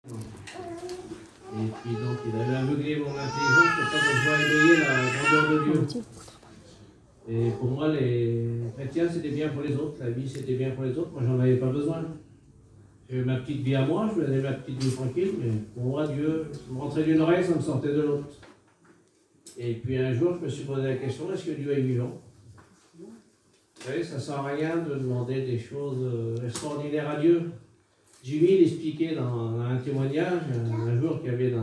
Et puis donc il avait aveuglé mon intelligence pour pas que je vois éveiller la grandeur de Dieu. Et pour moi, les chrétiens, c'était bien pour les autres. La vie, c'était bien pour les autres. Moi, j'en avais pas besoin. J'avais ma petite vie à moi, je faisais ma petite vie tranquille, mais pour moi, Dieu, je me rentrais d'une oreille, ça me sortait de l'autre. Et puis un jour, je me suis posé la question, est-ce que Dieu est vivant? Vous savez, ça ne sert à rien de demander des choses extraordinaires à Dieu. Jimmy, il expliquait dans un témoignage, un jour qu'il y avait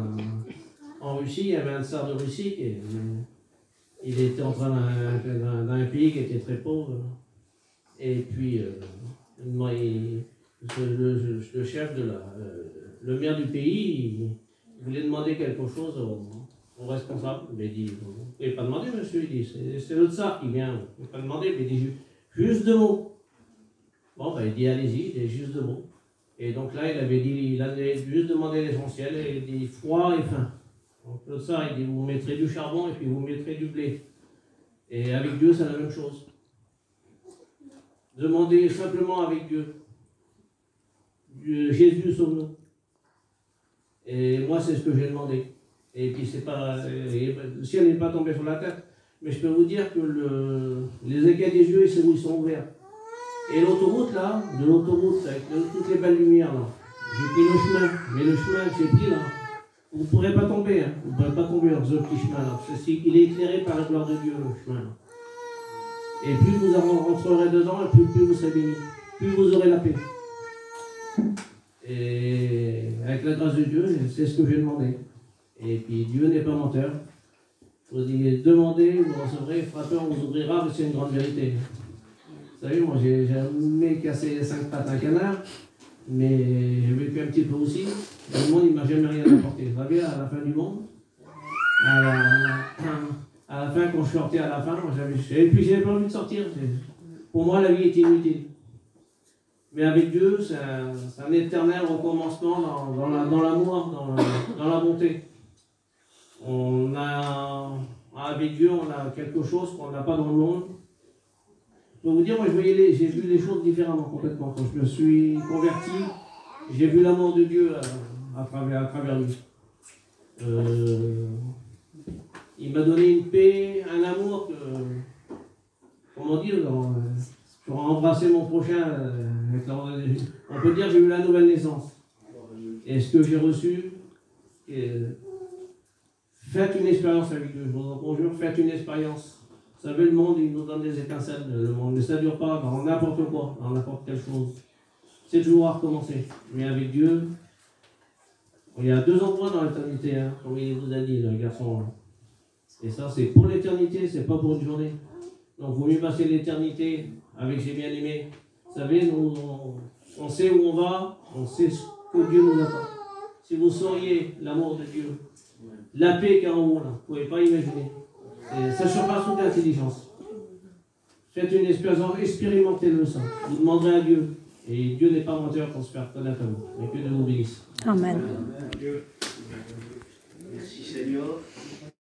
en Russie, il y avait un tsar de Russie, il était en train d'un pays qui était très pauvre. Et puis, le chef le maire du pays, il voulait demander quelque chose au responsable. Il a dit, vous ne pouvez pas demander, monsieur. Il dit, c'est le tsar qui vient. Vous ne pouvez pas demander. Il dit, juste deux mots. Bon, ben, il dit, allez-y, il dit juste deux mots. Et donc là, il avait juste demandé l'essentiel. Il dit, froid et faim. Donc le tsar, il dit, vous mettrez du charbon et puis vous mettrez du blé. Et avec Dieu, c'est la même chose. Demandez simplement avec Dieu. Jésus, sauve-nous. Et moi, c'est ce que j'ai demandé. Et puis, c'est pas, le ciel n'est pas tombé sur la tête. Mais je peux vous dire que les écailles des yeux, c'est où ils sont ouverts. Et l'autoroute, là, avec toutes les belles lumières, là, j'ai pris le chemin. Mais le chemin que j'ai pris, là, vous ne pourrez pas tomber. Hein. Vous ne pourrez pas tomber dans ce petit chemin, là. Il est éclairé par la gloire de Dieu, le chemin, là. Et plus vous rentrerez dedans, et plus vous serez bénis. Plus vous aurez la paix. Et avec la grâce de Dieu, c'est ce que j'ai demandé. Et puis Dieu n'est pas menteur. Vous dites, demandez, vous recevrez, frappez, on vous ouvrira, mais c'est une grande vérité. Vous savez, moi j'ai jamais cassé 5 pattes à un canard, mais j'ai vécu un petit peu aussi. Le monde, il ne m'a jamais rien apporté. Vous savez, à la fin du monde, à la fin, quand je sortais à la fin, moi et puis j'avais pas envie de sortir. Pour moi, la vie est inutile. Mais avec Dieu, c'est un éternel recommencement dans l'amour, dans la bonté. Avec Dieu, on a quelque chose qu'on n'a pas dans le monde. Je peux vous dire, moi, j'ai vu les choses différemment complètement. Quand je me suis converti, j'ai vu l'amour de Dieu à travers lui. Il m'a donné une paix, un amour que, comment dire, pour embrasser mon prochain, on peut dire que j'ai eu la nouvelle naissance. Et ce que j'ai reçu, faites une expérience avec Dieu, je vous en conjure, faites une expérience. Vous savez, le monde, il nous donne des étincelles, le monde, mais ça ne dure pas dans n'importe quoi, dans n'importe quelle chose. C'est toujours à recommencer. Mais avec Dieu, il y a 2 endroits dans l'éternité, hein, comme il vous a dit, le garçon. Et ça, c'est pour l'éternité, c'est pas pour une journée. Donc, il vaut mieux passer l'éternité avec ses bien-aimés. Vous savez, nous, on sait où on va, on sait ce que Dieu nous attend. Si vous sauriez l'amour de Dieu, la paix qu'il y a en haut, là, vous ne pouvez pas imaginer. Ça surpasse toute intelligence. Faites une expérience, expérimentez-le ça. Vous demanderez à Dieu. Et Dieu n'est pas menteur pour se faire connaître à vous. Mais que Dieu vous bénisse. Amen. Merci Seigneur.